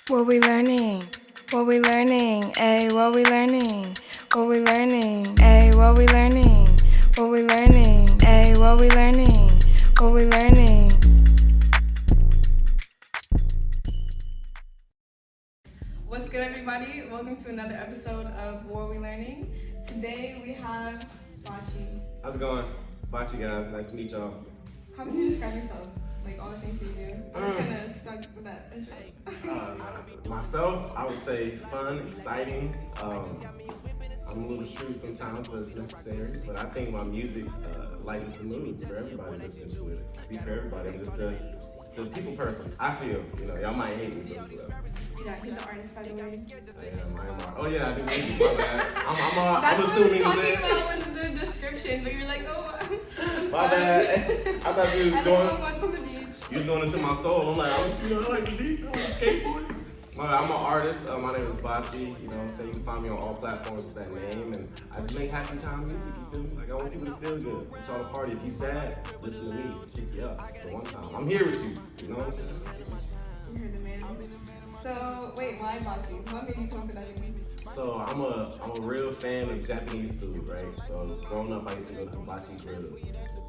What we learning? What we learning? Ayy, what we learning? What we learning? Ayy, what we learning? What we learning? Ayy, what we learning? What we learning? What's good, everybody? Welcome to another episode of What We Learning. Today we have Bachi. How's it going? Bachi guys, nice to meet y'all. How would you describe yourself? Like all the things you do? I'm kind of stuck with that intro. Myself, I would say fun, exciting. I'm a little shrewd sometimes, but it's necessary. But I think my music lightens the mood for everybody listening to it. Be for everybody. I'm just a people person. I feel, y'all might hate me, but it's Yeah, he's an artist, by the way. I am. Oh yeah, I do music. My bad. I'm assuming what I was that. talking about in the description, but you're like, oh. My bad. I thought you was going. From the beach. You was going into my soul. I'm like, I like the beach. I like to skateboard. I'm an artist. My name is Bachi. You know what I'm saying? You can find me on all platforms with that name. And I just make happy time music, you feel me? Like, I want people to feel good. I want y'all to party. If you sad, listen to me. Pick you up for one time. I'm here with you. You know what I'm saying? You heard the man. So, wait, why Bachi? What made you come up with that name? So I'm a real fan of Japanese food, right? So growing up, I used to go to Bachi Grill,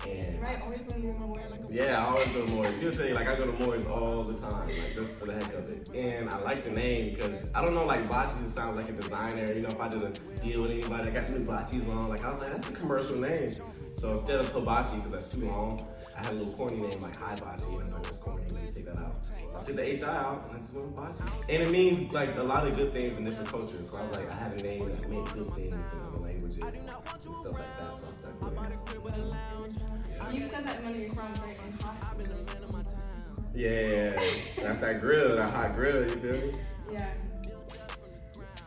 and Right, always going to Mori's. yeah, I always go to Mori's. She'll tell you, like, I go to Mori's all the time, like, just for the heck of it. And I like the name because I don't know, like, Bachi just sounds like a designer. You know, if I did a deal with anybody, I got new Bachis on. Like, I was like, that's a commercial name. So instead of Bachi, because that's too long, I had a little corny name like Hi Bachi, and I was like, that's corny, let me take that out. So I took the H-I out, and I just went with Bachi. And it means like a lot of good things in different cultures. So I was like, I had a name that meant good things in other languages and stuff like that, so I stuck with it. You said that in one of your songs, right? On Hot. Yeah, that's that grill, that hot grill, you feel me? Yeah.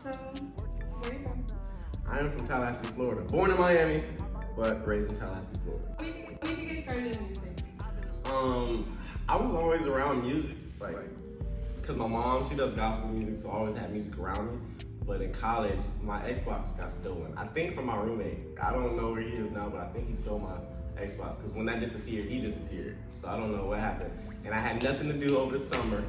So, where are you from? I am from Tallahassee, Florida. Born in Miami, but raised in Tallahassee, Florida. When did you get started in music? I was always around music, like, cause my mom, she does gospel music, so I always had music around me. But in college, my Xbox got stolen. I think from my roommate. I don't know where he is now, but I think he stole my Xbox, cause when that disappeared, he disappeared. So I don't know what happened. And I had nothing to do over the summer.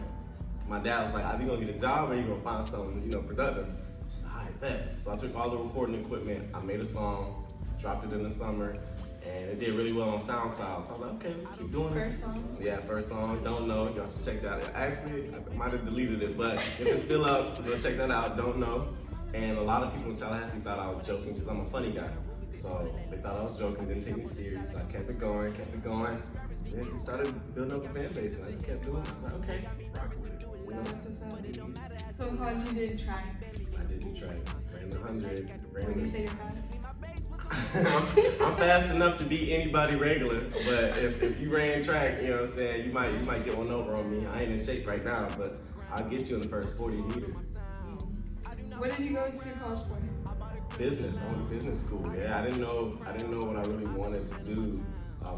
My dad was like, either you gonna get a job or you gonna find something, productive. I said, all right, bet. So I took all the recording equipment, I made a song, dropped it in the summer, and it did really well on SoundCloud. So I was like, okay, keep doing it. First song? Yeah, first song, Don't Know. Y'all should check that out. Actually, I might have deleted it, but if it's still up, go check that out, Don't Know. And a lot of people in Tallahassee thought I was joking because I'm a funny guy. So they thought I was joking, didn't take me serious. So I kept it going. And then it started building up a fan base, and I just kept doing it. I was like, okay, rock with it. That's what's up. So in college you did track. I did do track, ran the 100, Would you say you're fast? I'm fast enough to beat anybody regular, but if you ran track, you know what I'm saying, you might get one over on me. I ain't in shape right now, but I'll get you in the first 40 meters. What did you go to college for? Business. I went to business school. Yeah, I didn't know what I really wanted to do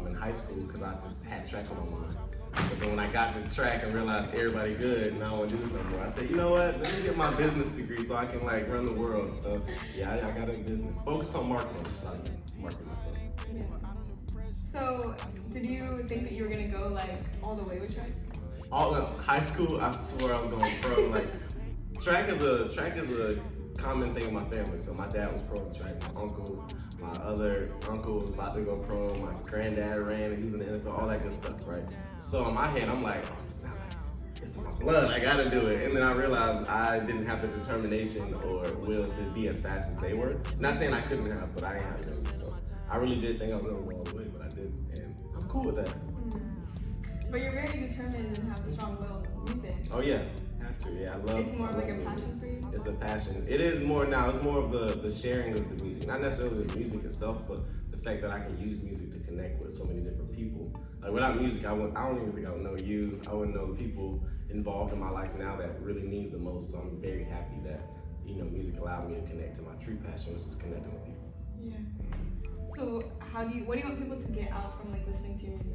in high school because I just had track on my mind. But then when I got to track and realized everybody good and I don't want to do this no more, I said, you know what? Let me get my business degree so I can like run the world. So yeah, I got into business. Focus on marketing. So I can market myself. Yeah. So did you think that you were gonna go like all the way with track? All of high school, I swear I was going pro. Like track is a common thing in my family. So my dad was pro in track. My other uncle was about to go pro. My granddad ran and he was in the NFL, all that good stuff, right? So in my head, I'm like, oh, it's in my blood. I gotta do it. And then I realized I didn't have the determination or will to be as fast as they were. Not saying I couldn't have, but I didn't have it. So I really did think I was gonna go all the way, but I didn't, and I'm cool with that. But you're very determined and have a strong will in music. Oh yeah. Yeah, I love. It's more like a passion for you. It's a passion. It is more now. It's more of the sharing of the music, not necessarily the music itself, but the fact that I can use music to connect with so many different people. Like without music, I don't even think I would know you. I wouldn't know the people involved in my life now that really means the most. So I'm very happy that music allowed me to connect to my true passion, which is connecting with people. Yeah. So what do you want people to get out from like listening to your music?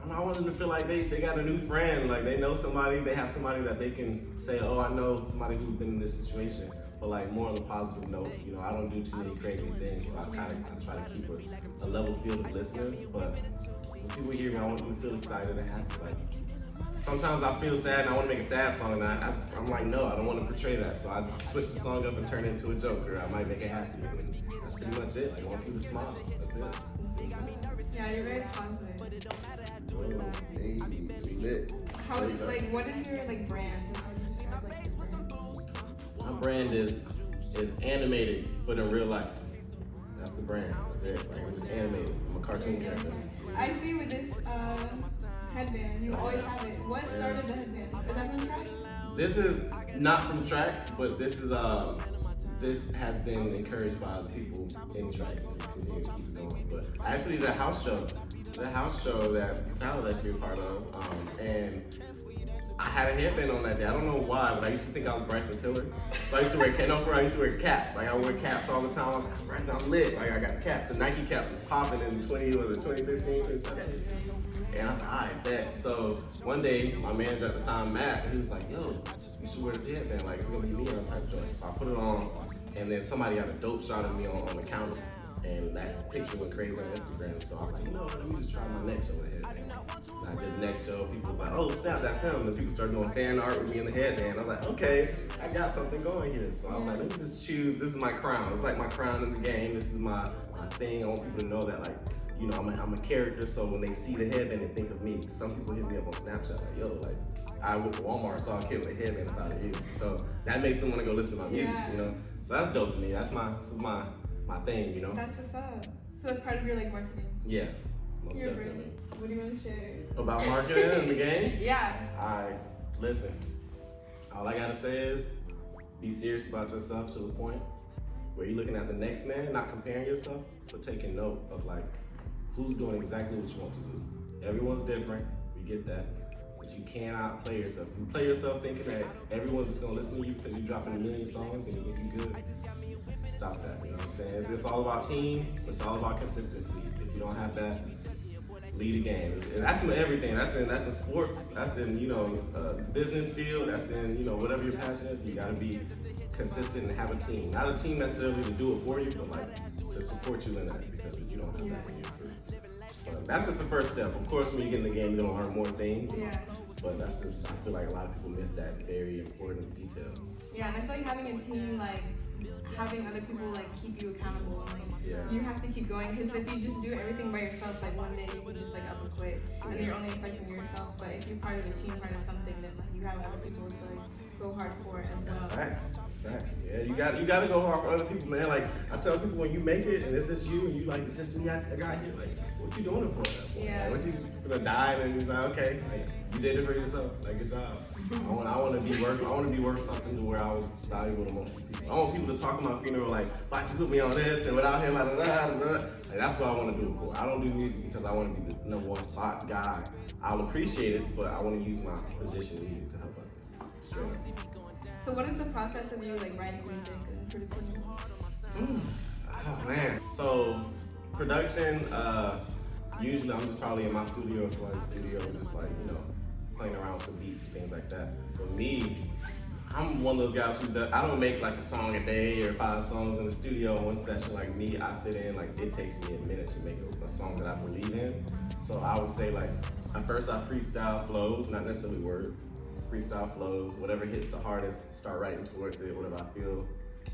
I want them to feel like they got a new friend, like they know somebody, they have somebody that they can say, oh, I know somebody who's been in this situation, but like more on a positive note. I don't do too many crazy things, so I try to keep a level field of listeners, but when people hear me, I want them to feel excited and happy, like, sometimes I feel sad and I want to make a sad song, and I'm like, no, I don't want to portray that. So I just switch the song up and turn it into a joke, or I might make it happy. And that's pretty much it. Like, I want people to smile. That's it. Yeah, you're very positive. Lit. How, like, what is your, like, brand? How do you describe, like, your brand? My brand is animated, but in real life. That's the brand. That's it. Like, I'm just animated. I'm a cartoon character. I see with this headband, you always have it. What started the headband? Is that from the track? This is not from the track, but this has been encouraged by the people in the track to continue to keep it going. But actually, the house show that Tyler lets me a part of, and I had a headband on that day. I don't know why, but I used to think I was Bryson Tiller. So I used to wear caps. Like, I wear caps all the time. I was like, Bryson, I'm lit. Like, I got caps. The Nike caps was popping in 2016, 2017. And I was like, all right, bet. So one day, my manager at the time, Matt, he was like, yo, you should wear this headband. Like, it's gonna be me on type of joint. So I put it on, and then somebody got a dope shot of me on the counter. And that picture went crazy on Instagram. So I was like, you know what, let me just try my next show with a headband. And I did the next show. People was like, oh, snap, that's him. And people started doing fan art with me in the headband. I was like, okay, I got something going here. So I was like, let me just choose. This is my crown. It's like my crown in the game. This is my thing. I want people to know that, like, you know, I'm a character. So when they see the headband, they think of me. Some people hit me up on Snapchat like, yo, like, I went to Walmart, saw a kid with a headband, I thought of you. So that makes them want to go listen to my music, you know? So that's dope to me. This is my thing, you know? That's what's up. So it's part of your, like, marketing? Yeah, most You're definitely. brilliant. What do you want to share? About marketing in the game? Yeah. Alright, listen. All I gotta say is, be serious about yourself to the point where you're looking at the next man, not comparing yourself, but taking note of, like, who's doing exactly what you want to do. Everyone's different, we get that. But you cannot play yourself. You play yourself thinking that everyone's just gonna listen to you because you're dropping a million songs and you think you're good. Stop that, you know what I'm saying? It's all about team, it's all about consistency. If you don't have that, lead the game. And that's in everything. That's in sports, that's in, you know, business field, that's in, you know, whatever you're passionate, you gotta be consistent and have a team. Not a team necessarily to do it for you, but like to support you in that, because if you don't have that, then you're free. But that's just the first step. Of course, when you get in the game, you're gonna learn more things. Yeah. But that's just, I feel like a lot of people miss that very important detail. Yeah, and I feel like having a team, like, having other people, like, keep you accountable, and, like, you have to keep going, because if you just do everything by yourself, like, one day you can just, like, up and quit, and then you're only affecting yourself. But if you're part of a team, part of something, then, like, you have other people to, like, go hard for as well. Facts. Yeah, you got to go hard for other people, man. Like, I tell people, when you make it and it's just you and you like, it's just me, I got here. Like, what you doing it for? Yeah. Like, what you gonna die and you're like, okay, like, you did it for yourself. Like, good job. I want to be worth something to where I was valuable to multiple people. I want people to talk at my funeral like, Bachi put me on this, and without him, like, that's what I want to do it for. I don't do music because I want to be the number one spot guy. I'll appreciate it, but I want to use my position in music to help others. Straight up. So what is the process of you, like, writing music and producing music? Oh man. So production, usually I'm just probably in my studio or somebody's studio, just like, you know, playing around with some beats and things like that. For me, I'm one of those guys I don't make like a song a day or 5 songs in the studio in one session. Like me, I sit in, like, it takes me a minute to make a song that I believe in. So I would say, like, at first I freestyle flows, not necessarily words. Freestyle flows, whatever hits the hardest, start writing towards it, whatever I feel,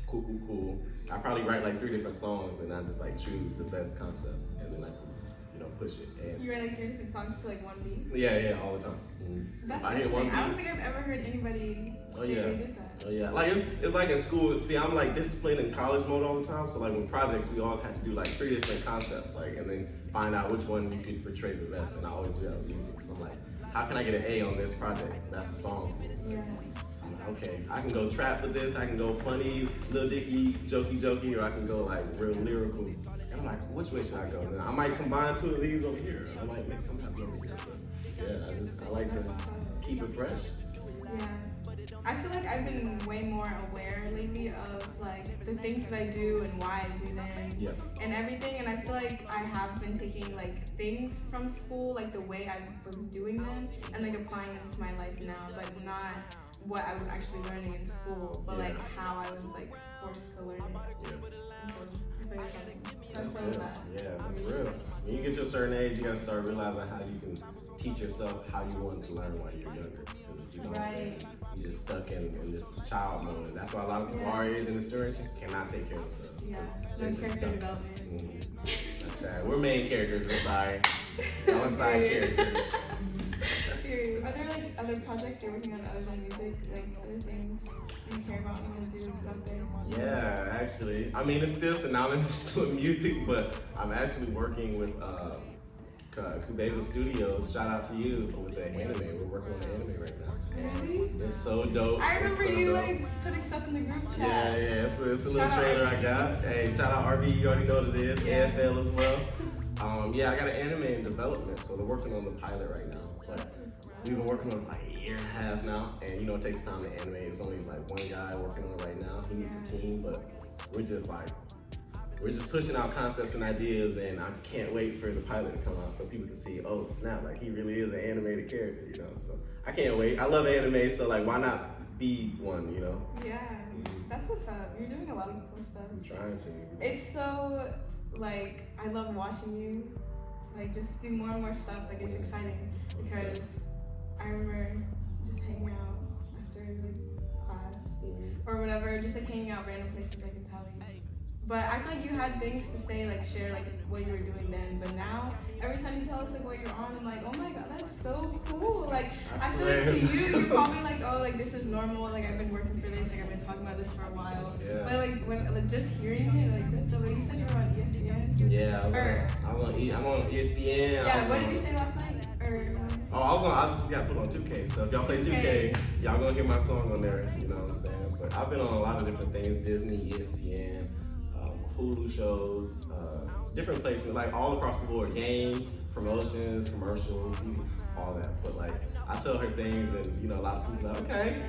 cool. I probably write like 3 different songs and I just like choose the best concept and then I just, you know, push it. And You write, like, 3 different songs to, like, one beat? yeah, all the time. Mm-hmm. That's If I hear one beat, I don't think I've ever heard anybody say they did that. Oh yeah, like it's like in school. See, I'm like disciplined in college mode all the time. So like with projects, we always have to do like 3 different concepts, like, and then find out which one you could portray the best. And I always do that with music. So I'm like, how can I get an A on this project? That's a song. Yeah. So I'm like, okay, I can go trap with this. I can go funny, Lil Dicky, jokey, or I can go like real lyrical. And I'm like, which way should I go? And I might combine 2 of these over here. I might make something happen over here. But yeah, I like to keep it fresh. Yeah. I feel like I've been way more aware lately of, like, the things that I do and why I do them and everything. And I feel like I have been taking, like, things from school, like the way I was doing them, and, like, applying them to my life now, but not what I was actually learning in school, but Yeah. like how I was like forced to learn it. And so I feel like that's so that. Yeah, that's real. When you get to a certain age, you gotta start realizing how you can teach yourself how you want to learn while you're younger. Because if you don't, Right. you're just stuck in this child mode. And that's why a lot of people our age in this generation cannot take care of themselves. Yeah, They're no just character stuck. development. That's sad. We're main characters, we're sorry. Y'all are side characters. Period. Are there like other projects you're working on other than music? Like other things you care about and want to do out there? Yeah, actually. I mean, it's still synonymous with music, but I'm actually working with Bachi Studios. Shout out to you with the anime. We're working on the anime right now. Really? It's so dope. I It's remember so you dope. like putting stuff in the group chat. Yeah, it's a little Shout out trailer I RB. got. Hey, shout out RB, you already know what it is. Yeah. AFL as well. Yeah, I got an anime in development, so they're working on the pilot right now. But we've been working on it for like a year and a half now, and it takes time to animate. It's only like one guy working on it right now. He needs a team, but we're just pushing out concepts and ideas, and I can't wait for the pilot to come out so people can see, oh snap, like he really is an animated character, So I can't wait. I love anime, so like why not be one, Yeah, that's what's up. You're doing a lot of cool stuff. I'm trying to. It's so like I love watching you like just do more and more stuff. Like it's exciting because I remember just hanging out after like class or whatever, just like hanging out random places like in Cali. But I feel like you had things to say, like share like what you were doing then. But now every time you tell us like what you're on, I'm like, oh my god, that's so cool. Like I feel like to you, you're probably like, oh like this is normal. Like I've been working for this. Like I've been talking about this for a while. Yeah. But like when like just hearing it, like that's the way you said you were on ESPN. Yeah, I'm on ESPN. Yeah. What did you say last night? Or I just got put on 2K. So if y'all play 2K, y'all gonna hear my song on there. You know what I'm saying? But I've been on a lot of different things: Disney, ESPN, Hulu shows, different places, like all across the board, games, promotions, commercials, all that. But like I tell her things, and a lot of people are like, okay.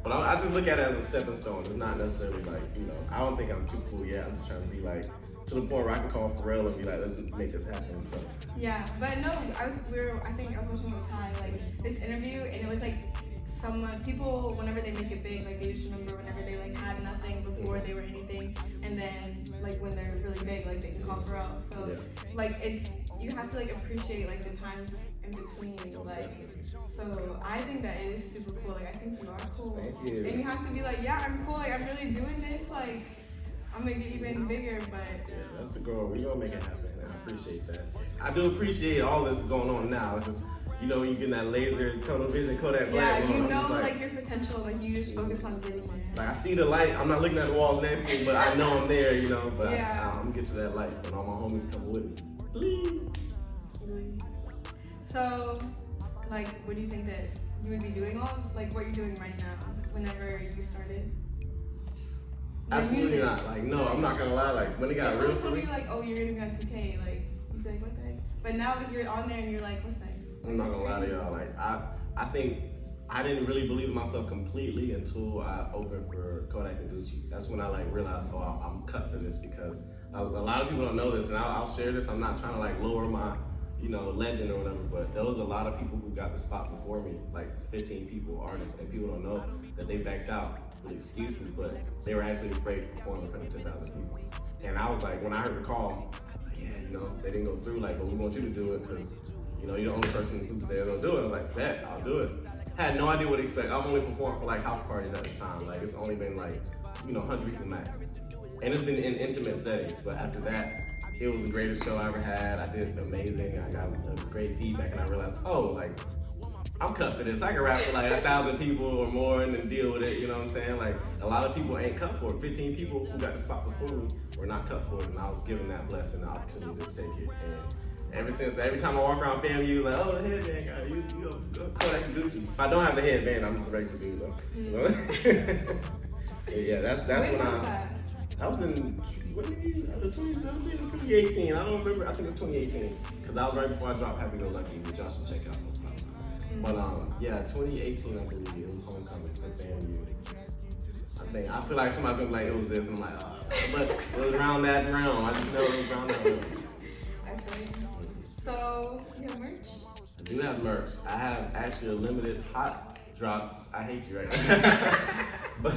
But I just look at it as a stepping stone. It's not necessarily like, I don't think I'm too cool yet. I'm just trying to be like, to the point where I can call Pharrell and be like, let's make this happen. So yeah, but no, I think I was watching with Ty, like this interview, and it was like people, whenever they make it big, like they just remember whenever they like had nothing before they were anything, and then like when they're really big, like they can call Pharrell. So like you have to like appreciate like the times in between, like. So I think that it is super cool. Like I think you are cool. Thank you. And you have to be like, yeah, I'm cool. Like I'm really doing this. Like I'm gonna get even bigger. But yeah, that's the goal. We're gonna make it happen. And I appreciate that. I do appreciate all this going on now. It's just when you get that laser tunnel vision Kodak black. Yeah, you know like your potential. Like you just focus on getting there. Like I see the light. I'm not looking at the walls next to me, but I know I'm there. But Yeah. I'm gonna get to that light when all my homies come with me. So, like, what do you think that you would be doing like what you're doing right now, whenever you started? Absolutely not. Like, no, I'm not gonna lie. Like, when it got real If for someone me, told you, like, oh, you're gonna be on 2K, like, you'd be like, what the heck? But now that you're on there and you're like, what's next? I'm not gonna lie to y'all. Like, I think I didn't really believe in myself completely until I opened for Kodak and Gucci. That's when I like realized, oh, I'm cut for this, because a lot of people don't know this, and I'll share this. I'm not trying to like lower my legend or whatever, but there was a lot of people who got the spot before me, like 15 people, artists, and people don't know that they backed out with excuses, but they were actually afraid to perform in front of 10,000 people. And I was like, when I heard the call, yeah, they didn't go through, like, but we want you to do it, because you're the only person who said they'll do it. I was like, bet, I'll do it. Had no idea what to expect. I've only performed for like house parties at this time. Like, it's only been like, 100 people max. And it's been in intimate settings, but after that, it was the greatest show I ever had. I did amazing. I got great feedback, and I realized, oh, like, I'm cut for this. I can rap for like 1,000 people or more and then deal with it, you know what I'm saying? Like, a lot of people ain't cut for it. 15 people who got the spot before me were not cut for it, and I was given that blessing, the opportunity to take it. And every time I walk around FAMU, like, oh, the headband guy, you go Kodak and Gucci. If I don't have the headband, I'm just a regular dude, though. Yeah, that's when I was in, what do you mean? 2018. I don't remember. I think it's 2018. Because that was right before I dropped Happy Go Lucky, which y'all should check out on Spotify. But yeah, 2018, I believe it was Homecoming for FAMU. I feel like somebody's gonna be like, it was this. I'm like, but it was around that realm. I just know it was around that realm. Okay. So, you have merch? I do have merch. I have actually a limited hot drop. I hate you right now. But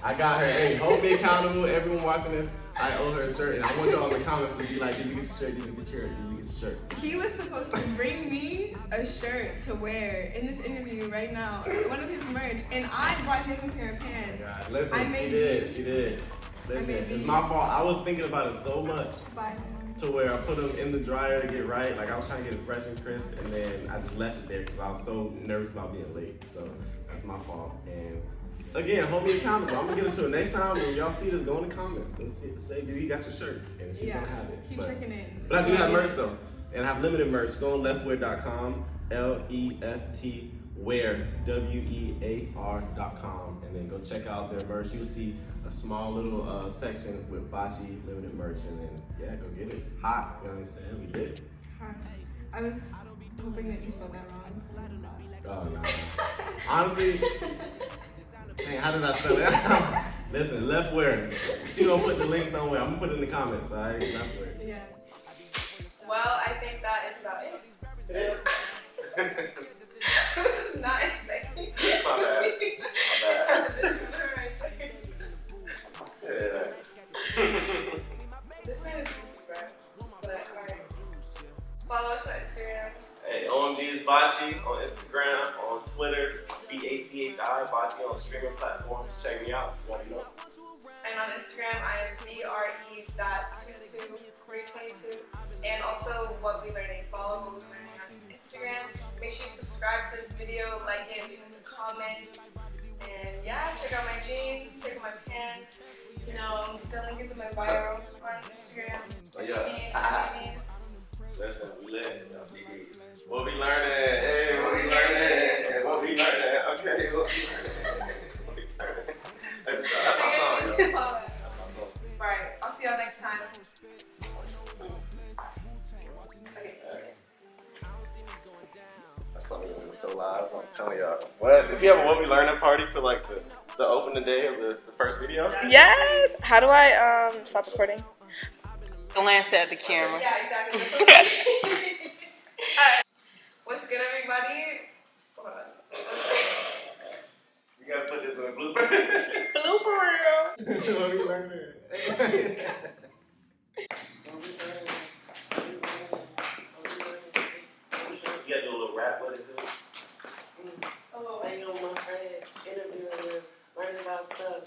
I got her. Hey, hold me accountable. Everyone watching this, I owe her a shirt, and I want y'all in the comments to be like, did you get your shirt? Did you get your shirt? Did you get your shirt? He was supposed to bring me a shirt to wear in this interview right now, one of his merch, and I brought him a pair of pants. Oh God. Listen, she did. Listen, it's my fault. I was thinking about it so much to where I put them in the dryer to get right. Like I was trying to get it fresh and crisp, and then I just left it there because I was so nervous about being late. So that's my fault. And again, hold me accountable. I'm gonna get into it next time. When y'all see this, go in the comments and say, "Dude, you got your shirt?" And she's gonna have it. Keep checking in. But I do have merch though, and I have limited merch. Go on leftwear.com, LEFT wear WEAR.com, and then go check out their merch. You'll see a small little section with Bachi limited merch, and then go get it. Hot, you know what I'm saying? We did it. Hot. I was hoping that you spelled that wrong. Oh no. Honestly, dang, how did I spell it? Listen, leftwear. She gonna put the link somewhere. I'm gonna put it in the comments. All right, leftwear. Yeah. Well, I think that is about it. Not expecting. My bad. This man is Instagram, but alright. Follow us on Instagram. Hey, OMG is Bachi on Instagram, on Twitter, BACHI, Bachi on streaming platforms. Check me out if you want to know. And on Instagram, I am BRE.222322. And also What We Learning. Follow What We Learning on Instagram. Make sure you subscribe to this video, like it, leave us a comment. And yeah, check out my jeans, check out my pants. You know, the link is in my bio on Instagram. Oh, yeah. Listen, we lit. Y'all see these. What we learning? Hey, what we learning? What we learning? Okay, what we learning? What we learning? That's my song, yo. That's my song. Alright, I'll see y'all next time. Okay. That song is so loud. I'm telling y'all. What? If you have a What We Learning party for like the opening day of the first video? Yes. How do I stop recording? Glance at the camera. Yeah, exactly. What's good, everybody? Hold on. You gotta put this in a blooper. Blooper reel. What we learning? You gotta do a little rap. What is it? Oh, I know my friend interviewing, learning about stuff.